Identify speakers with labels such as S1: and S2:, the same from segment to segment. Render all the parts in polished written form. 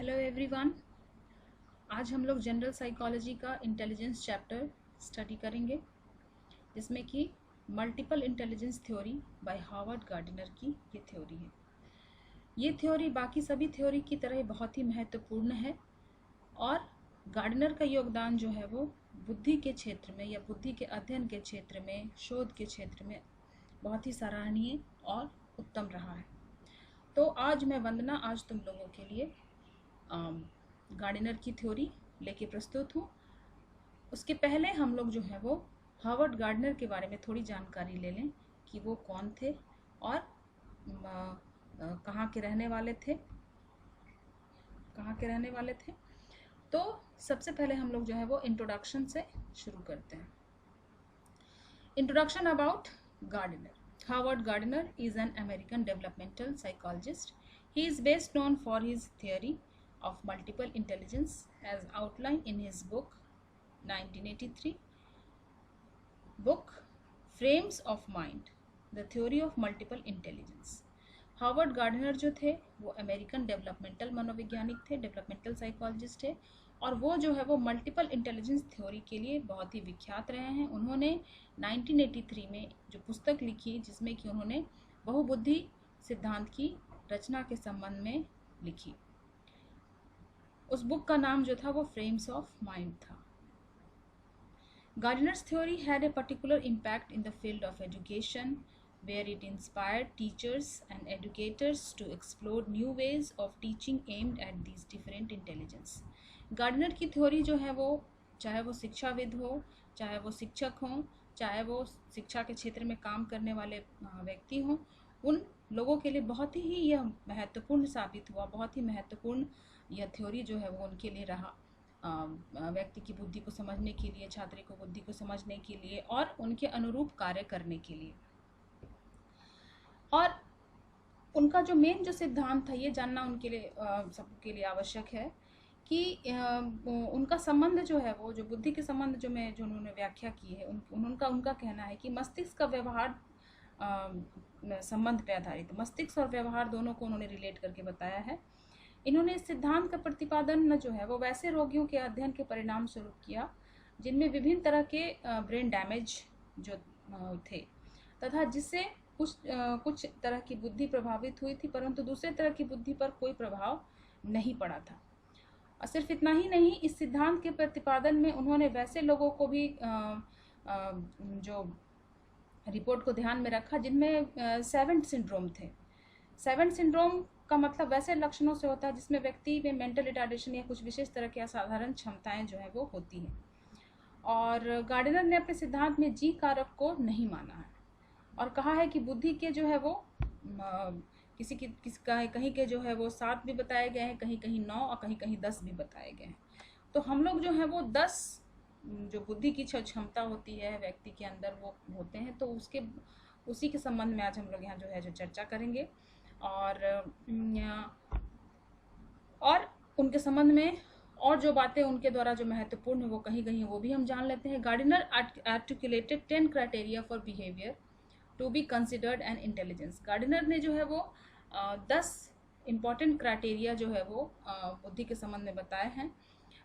S1: Hello everyone. आज हम लोग जनरल साइकोलॉजी का इंटेलिजेंस चैप्टर स्टडी करेंगे, जिसमें कि multiple intelligence theory by Harvard gardener की ये थ्योरी है। ये थ्योरी बाकी सभी थ्योरी की तरह बहुत ही महत्वपूर्ण है और गार्डनर का योगदान जो है वो बुद्धि के क्षेत्र में या बुद्धि के अध्ययन के क्षेत्र में, शोध के क्षेत्र में बहुत ही सराहनीय और उत्तम रहा है। तो आज मैं वंदना आज तुम लोगों के लिए गार्डनर की थ्योरी लेके प्रस्तुत हूँ। उसके पहले हम लोग जो है वो हार्वर्ड गार्डनर के बारे में थोड़ी जानकारी ले लें कि वो कौन थे और कहाँ के रहने वाले थे। तो सबसे पहले हम लोग जो है वो इंट्रोडक्शन से शुरू करते हैं। Introduction about Gardner. Howard Gardner is an American developmental psychologist. He is best known for his theory of multiple intelligence as outlined in his book 1983 book Frames of Mind, The Theory of Multiple Intelligence. Harvard gardener जो थे वो American developmental मनोवैज्ञानिक थे, developmental psychologist थे और वो जो है वो मल्टीपल इंटेलिजेंस थ्योरी के लिए बहुत ही विख्यात रहे हैं। उन्होंने 1983 में जो पुस्तक लिखी जिसमें कि उन्होंने बहुबुद्धि सिद्धांत की रचना के संबंध में लिखी, उस बुक का नाम जो था वो फ्रेम्स ऑफ माइंड था। Gardner's theory had a particular impact in the field of education, where it inspired teachers and educators to explore new ways of teaching aimed at these different intelligence. Gardner की theory जो है वो चाहे वो शिक्षाविद हो, चाहे वो शिक्षक हों, चाहे वो शिक्षा के क्षेत्र में काम करने वाले व्यक्ति हों, उन लोगों के लिए बहुत ही यह महत्वपूर्ण साबित हुआ। बहुत ही महत्वपूर्ण यह थ्योरी जो है वो उनके लिए रहा, व्यक्ति की बुद्धि को समझने के लिए, छात्र को बुद्धि को समझने के लिए और उनके अनुरूप कार्य करने के लिए। और उनका जो मेन जो सिद्धांत था ये जानना उनके लिए सबके लिए आवश्यक है कि उनका संबंध जो है वो जो बुद्धि के संबंध जो उन्होंने व्याख्या की है, उनका कहना है कि मस्तिष्क का व्यवहार संबंध पे आधारित, मस्तिष्क और व्यवहार दोनों को उन्होंने रिलेट करके बताया है। इन्होंने इस सिद्धांत का प्रतिपादन जो है वो वैसे रोगियों के अध्ययन के परिणाम स्वरूप किया जिनमें विभिन्न तरह के ब्रेन डैमेज जो थे तथा जिससे कुछ तरह की बुद्धि प्रभावित हुई थी, परंतु दूसरे तरह की बुद्धि पर कोई प्रभाव नहीं पड़ा था। और सिर्फ इतना ही नहीं, इस सिद्धांत के प्रतिपादन में उन्होंने वैसे लोगों को भी जो रिपोर्ट को ध्यान में रखा जिनमें सेवेंट सिंड्रोम थे। सेवेंट सिंड्रोम का मतलब वैसे लक्षणों से होता है जिसमें व्यक्ति में मेंटल रिटार्डेशन या कुछ विशेष तरह की असाधारण क्षमताएं जो है वो होती हैं। और गार्डनर ने अपने सिद्धांत में जी कारक को नहीं माना है और कहा है कि बुद्धि के जो है वो कहीं के जो है वो 7 भी बताए गए हैं, कहीं कहीं 9 और कहीं कहीं 10 भी बताए गए हैं। तो हम लोग जो है वो 10 जो बुद्धि की क्षमता होती है व्यक्ति के अंदर वो होते हैं, तो उसी के संबंध में आज हम लोग यहाँ जो है जो चर्चा करेंगे और उनके संबंध में और जो बातें उनके द्वारा जो महत्वपूर्ण है वो कहीं कहीं वो भी हम जान लेते हैं। Gardner articulated 10 criteria for behaviour to be considered an intelligence. Gardner ने जो है वो 10 इम्पॉर्टेंट क्राइटेरिया जो है वो बुद्धि के संबंध में बताए हैं।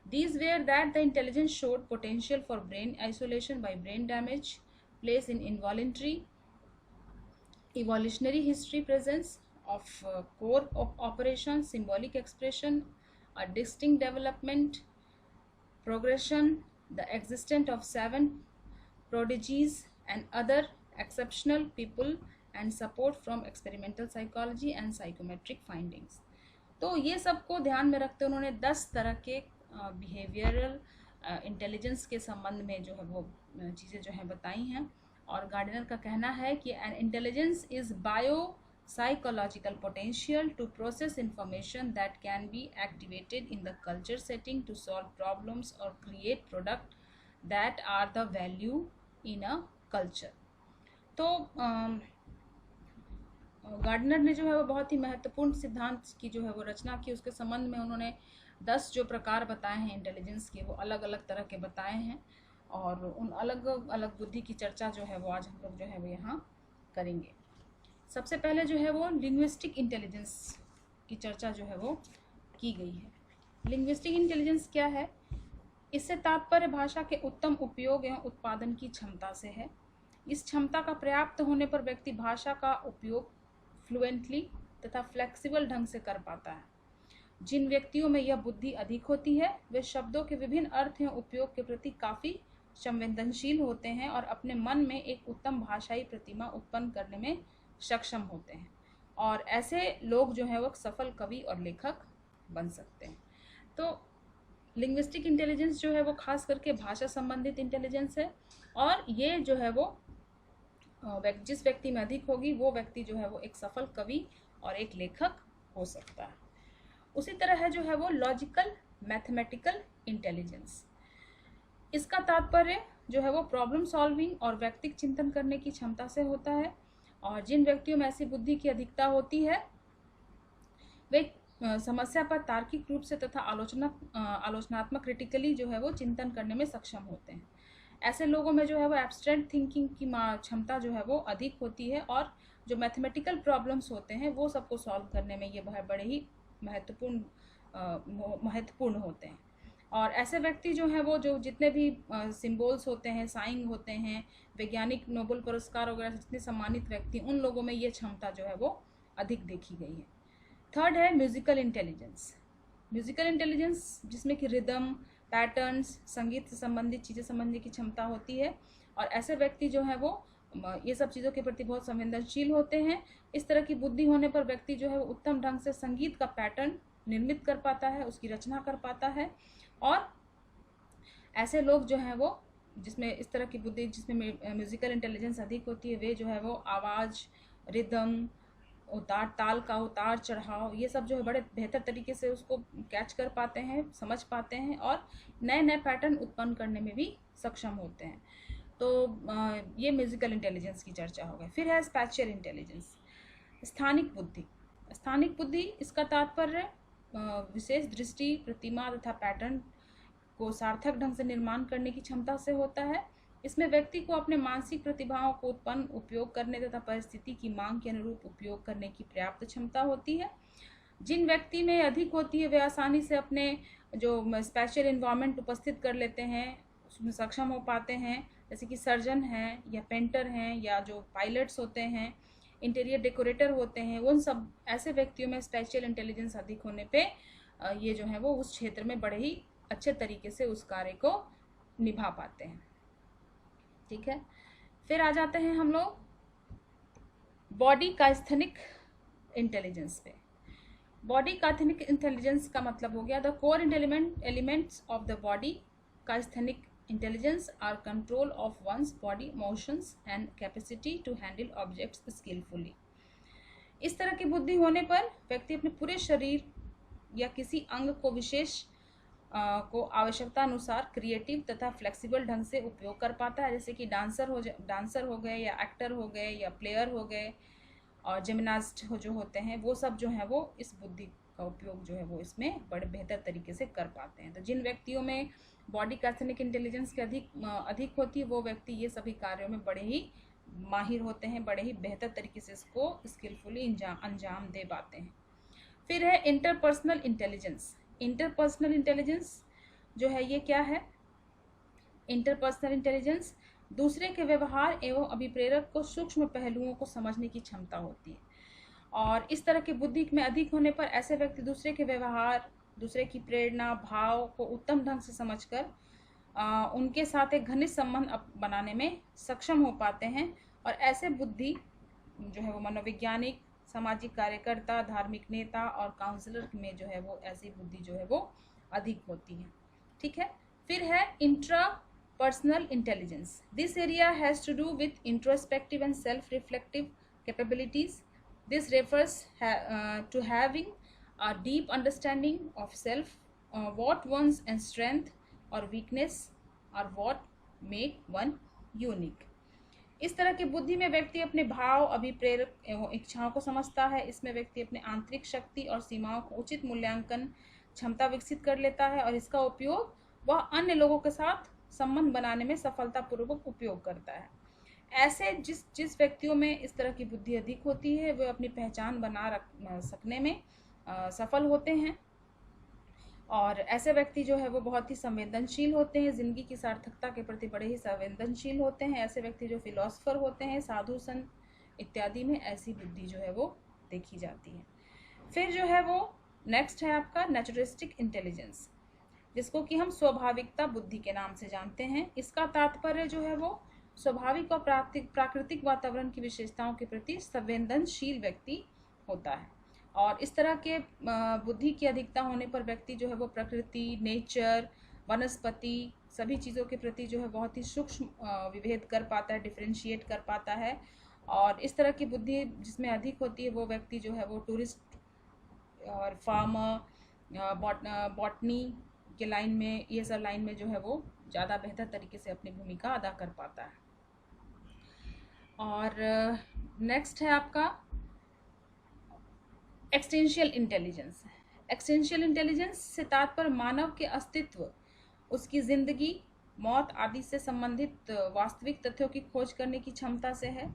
S1: These were that the intelligence showed potential for brain isolation by brain damage, place in involuntary, evolutionary history, presence of core operations, symbolic expression, a distinct development, progression, the existence of 7 prodigies and other exceptional people, and support from experimental psychology and psychometric findings. तो ये सबको ध्यान में रखते उन्होंने 10 तरह के behavioural intelligence के संबंध में जो है वो चीज़ें जो हैं बताई हैं। और गार्डनर का कहना है कि N intelligence is bio psychological potential to process information that can be activated in the culture setting to solve problems or create product that are the value in a culture. तो gardener ने जो है वो बहुत ही महत्वपूर्ण सिद्धांत की जो है वो रचना की। उसके संबंध में उन्होंने 10 जो प्रकार बताए हैं इंटेलिजेंस के वो अलग अलग तरह के बताए हैं और उन अलग अलग बुद्धि की चर्चा जो है वो आज हम लोग जो है वो यहाँ करेंगे। सबसे पहले जो है वो लिंग्विस्टिक इंटेलिजेंस की चर्चा जो है वो की गई है। लिंग्विस्टिक इंटेलिजेंस क्या है? इससे तात्पर्य भाषा के उत्तम उपयोग एवं उत्पादन की क्षमता से है। इस क्षमता का पर्याप्त होने पर व्यक्ति भाषा का उपयोग फ्लुएंटली तथा फ्लेक्सिबल ढंग से कर पाता है। जिन व्यक्तियों में यह बुद्धि अधिक होती है वे शब्दों के विभिन्न अर्थ एवं उपयोग के प्रति काफ़ी संवेदनशील होते हैं और अपने मन में एक उत्तम भाषाई प्रतिमा उत्पन्न करने में सक्षम होते हैं, और ऐसे लोग जो है वो सफल कवि और लेखक बन सकते हैं। तो लिंग्विस्टिक इंटेलिजेंस जो है वो खास करके भाषा संबंधित इंटेलिजेंस है, और ये जो है वो जिस व्यक्ति में अधिक होगी वो व्यक्ति जो है वो एक सफल कवि और एक लेखक हो सकता है। उसी तरह है जो है वो लॉजिकल मैथमेटिकल इंटेलिजेंस। इसका तात्पर्य जो है वो प्रॉब्लम सॉल्विंग और व्यक्तिक चिंतन करने की क्षमता से होता है, और जिन व्यक्तियों में ऐसी बुद्धि की अधिकता होती है वे समस्या पर तार्किक रूप से तथा आलोचनात्मक क्रिटिकली जो है वो चिंतन करने में सक्षम होते हैं। ऐसे लोगों में जो है वो एब्स्ट्रैक्ट थिंकिंग की क्षमता जो है वो अधिक होती है, और जो मैथमेटिकल प्रॉब्लम्स होते हैं वो सबको सॉल्व करने में ये बड़े ही महत्वपूर्ण होते हैं। और ऐसे व्यक्ति जो हैं वो जो जितने भी सिम्बोल्स होते हैं, साइन होते हैं, वैज्ञानिक नोबेल पुरस्कार वगैरह जितने सम्मानित व्यक्ति, उन लोगों में ये क्षमता जो है वो अधिक देखी गई है। थर्ड है म्यूजिकल इंटेलिजेंस। म्यूजिकल इंटेलिजेंस जिसमें कि रिदम, पैटर्न्स, संगीत से संबंधित चीज़ें समझने की क्षमता होती है, और ऐसे व्यक्ति जो है वो ये सब चीज़ों के प्रति बहुत संवेदनशील होते हैं। इस तरह की बुद्धि होने पर व्यक्ति जो है वो उत्तम ढंग से संगीत का पैटर्न निर्मित कर पाता है, उसकी रचना कर पाता है। और ऐसे लोग जो हैं वो जिसमें इस तरह की बुद्धि, जिसमें म्यूजिकल इंटेलिजेंस अधिक होती है, वे जो है वो आवाज़, रिदम, उतार ताल का उतार चढ़ाव, ये सब जो है बड़े बेहतर तरीके से उसको कैच कर पाते हैं, समझ पाते हैं, और नए नए पैटर्न उत्पन्न करने में भी सक्षम होते हैं। तो ये म्यूजिकल इंटेलिजेंस की चर्चा हो गई। फिर है स्पैशियल इंटेलिजेंस, स्थानिक बुद्धि। स्थानिक बुद्धि इसका तात्पर्य विशेष दृष्टि, प्रतिमा तथा पैटर्न को सार्थक ढंग से निर्माण करने की क्षमता से होता है। इसमें व्यक्ति को अपने मानसिक प्रतिभाओं को उत्पन्न उपयोग करने तथा परिस्थिति की मांग के अनुरूप उपयोग करने की पर्याप्त क्षमता होती है। जिन व्यक्ति में अधिक होती है वे आसानी से अपने जो स्पेशल इन्वायरमेंट उपस्थित कर लेते हैं, उसमें सक्षम हो पाते हैं, जैसे कि सर्जन हैं या पेंटर हैं या जो पायलट्स होते हैं, इंटीरियर डेकोरेटर होते हैं, उन सब ऐसे व्यक्तियों में स्पेशल इंटेलिजेंस अधिक होने पे ये जो है वो उस क्षेत्र में बड़े ही अच्छे तरीके से उस कार्य को निभा पाते हैं। ठीक है, फिर आ जाते हैं हम लोग बॉडी काइस्थेनिक इंटेलिजेंस पे। बॉडी काइस्थेनिक इंटेलिजेंस का मतलब हो गया the core elements of the body kinesthetic intelligence are control of one's body motions and capacity to handle objects skilfully. इस तरह की बुद्धि होने पर व्यक्ति अपने पूरे शरीर या किसी अंग को विशेष को आवश्यकता अनुसार क्रिएटिव तथा फ्लेक्सिबल ढंग से उपयोग कर पाता है, जैसे कि डांसर हो गए या एक्टर हो गए या प्लेयर हो गए और जिम्नास्ट जो होते हैं, वो सब जो है वो इस बुद्धि का उपयोग जो है वो इसमें बड़े बेहतर तरीके से कर पाते हैं। तो जिन व्यक्तियों में बॉडी काइस्थेनिक इंटेलिजेंस के अधिक होती है वो व्यक्ति ये सभी कार्यों में बड़े ही माहिर होते हैं, बड़े ही बेहतर तरीके से इसको स्किलफुली अंजाम दे पाते हैं। फिर है इंटरपर्सनल इंटेलिजेंस। इंटरपर्सनल इंटेलिजेंस जो है ये क्या है? इंटरपर्सनल इंटेलिजेंस दूसरे के व्यवहार एवं अभिप्रेरक को सूक्ष्म पहलुओं को समझने की क्षमता होती है, और इस तरह की बुद्धि में अधिक होने पर ऐसे व्यक्ति दूसरे के व्यवहार, दूसरे की प्रेरणा, भाव को उत्तम ढंग से समझकर उनके साथ एक घनिष्ठ संबंध बनाने में सक्षम हो पाते हैं। और ऐसे बुद्धि जो है वो मनोवैज्ञानिक, सामाजिक कार्यकर्ता, धार्मिक नेता और काउंसलर में जो है वो ऐसी बुद्धि जो है वो अधिक होती है। ठीक है, फिर है intrapersonal intelligence. This area has to do with introspective and self reflective capabilities. This refers to having a deep understanding of self, what one's strength or weakness or what make one unique। इस तरह की बुद्धि में व्यक्ति अपने भाव, अभिप्रेरक एवं इच्छाओं को समझता है। इसमें व्यक्ति अपने आंतरिक शक्ति और सीमाओं को उचित मूल्यांकन क्षमता विकसित कर लेता है, और इसका उपयोग वह अन्य लोगों के साथ संबंध बनाने में सफलतापूर्वक उपयोग करता है। ऐसे जिस व्यक्तियों में इस तरह की बुद्धि अधिक होती है वे अपनी पहचान बना सकने में सफल होते हैं, और ऐसे व्यक्ति जो है वो बहुत ही संवेदनशील होते हैं, ज़िंदगी की सार्थकता के प्रति बड़े ही संवेदनशील होते हैं। ऐसे व्यक्ति जो फिलोसफर होते हैं, साधु संत इत्यादि में ऐसी बुद्धि जो है वो देखी जाती है। फिर जो है वो नेक्स्ट है आपका नेचुरलिस्टिक इंटेलिजेंस, जिसको कि हम स्वाभाविकता बुद्धि के नाम से जानते हैं। इसका तात्पर्य जो है वो स्वाभाविक और प्राकृतिक वातावरण की विशेषताओं के प्रति संवेदनशील व्यक्ति होता है। और इस तरह के बुद्धि की अधिकता होने पर व्यक्ति जो है वो प्रकृति, नेचर, वनस्पति सभी चीज़ों के प्रति जो है बहुत ही सूक्ष्म विभेद कर पाता है, डिफ्रेंशिएट कर पाता है। और इस तरह की बुद्धि जिसमें अधिक होती है वो व्यक्ति जो है वो टूरिस्ट और फार्मर, बॉटनी के लाइन में, ये सब लाइन में जो है वो ज़्यादा बेहतर तरीके से अपनी भूमिका अदा कर पाता है। और नेक्स्ट है आपका एक्सटेंशियल इंटेलिजेंस। एक्सटेंशियल इंटेलिजेंस से तात्पर्य मानव के अस्तित्व, उसकी ज़िंदगी, मौत आदि से संबंधित वास्तविक तथ्यों की खोज करने की क्षमता से है।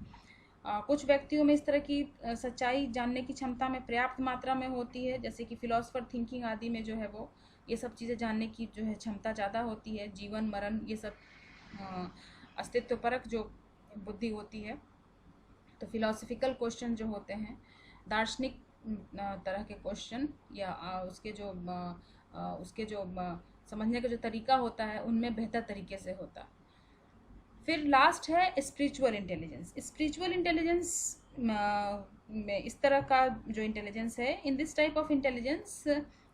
S1: कुछ व्यक्तियों में इस तरह की सच्चाई जानने की क्षमता में पर्याप्त मात्रा में होती है, जैसे कि फिलोसफर थिंकिंग आदि में जो है वो ये सब चीज़ें जानने की जो है क्षमता ज़्यादा होती है। जीवन मरण ये सब अस्तित्वपरक जो बुद्धि होती है। तो फिलोसफिकल क्वेश्चन जो होते हैं, दार्शनिक तरह के क्वेश्चन या उसके जो समझने का जो तरीका होता है उनमें बेहतर तरीके से होता है। फिर लास्ट है स्पिरिचुअल इंटेलिजेंस। स्पिरिचुअल इंटेलिजेंस में इस तरह का जो इंटेलिजेंस है, in this type of intelligence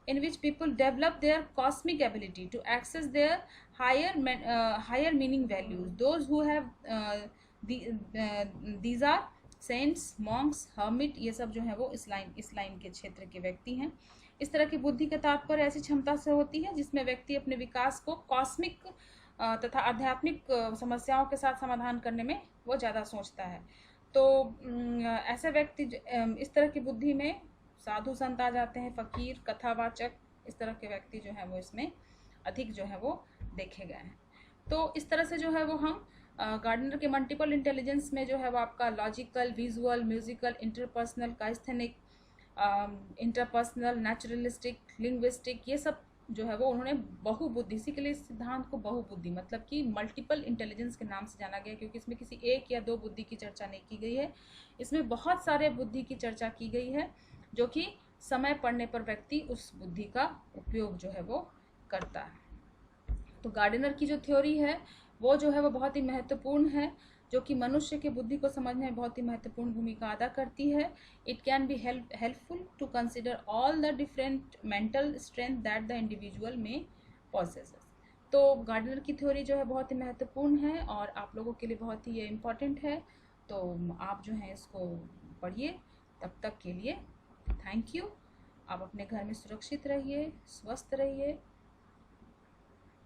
S1: in which people develop their cosmic ability to access their higher meaning values. Those who have these are saints, monks, hermit, ये सब जो है वो इस लाइन के क्षेत्र के व्यक्ति हैं। इस तरह की बुद्धि का तात्पर्य ऐसी क्षमता से होती है जिसमें व्यक्ति अपने विकास को कॉस्मिक तथा आध्यात्मिक समस्याओं के साथ समाधान करने में वो ज़्यादा सोचता है। तो ऐसे व्यक्ति इस तरह की बुद्धि में साधु संत आ जाते हैं, फकीर, कथावाचक, इस तरह के व्यक्ति जो है वो इसमें अधिक जो है वो देखे गए हैं। तो इस तरह से जो है वो हम गार्डनर के मल्टीपल इंटेलिजेंस में जो है वो आपका logical, visual, musical, interpersonal, kinesthetic, interpersonal, naturalistic, linguistic, ये सब जो है वो उन्होंने बहुबुद्धि, इसी के लिए इस सिद्धांत को बहुबुद्धि मतलब कि मल्टीपल इंटेलिजेंस के नाम से जाना गया, क्योंकि इसमें किसी एक या दो बुद्धि की चर्चा नहीं की गई है। इसमें बहुत सारे बुद्धि की चर्चा की गई है जो कि समय पड़ने पर व्यक्ति उस बुद्धि का उपयोग जो है वो करता है। तो गार्डनर की जो थ्योरी है वो जो है वो बहुत ही महत्वपूर्ण है, जो कि मनुष्य के बुद्धि को समझने में बहुत ही महत्वपूर्ण भूमिका अदा करती है। It can be helpful to consider all the different mental strength that the individual में पॉसेसेस। तो गार्डनर की थ्योरी जो है बहुत ही महत्वपूर्ण है और आप लोगों के लिए बहुत ही ये इम्पॉर्टेंट है। तो आप जो है इसको पढ़िए। तब तक के लिए थैंक यू। आप अपने घर में सुरक्षित रहिए, स्वस्थ रहिए।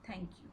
S1: Thank you.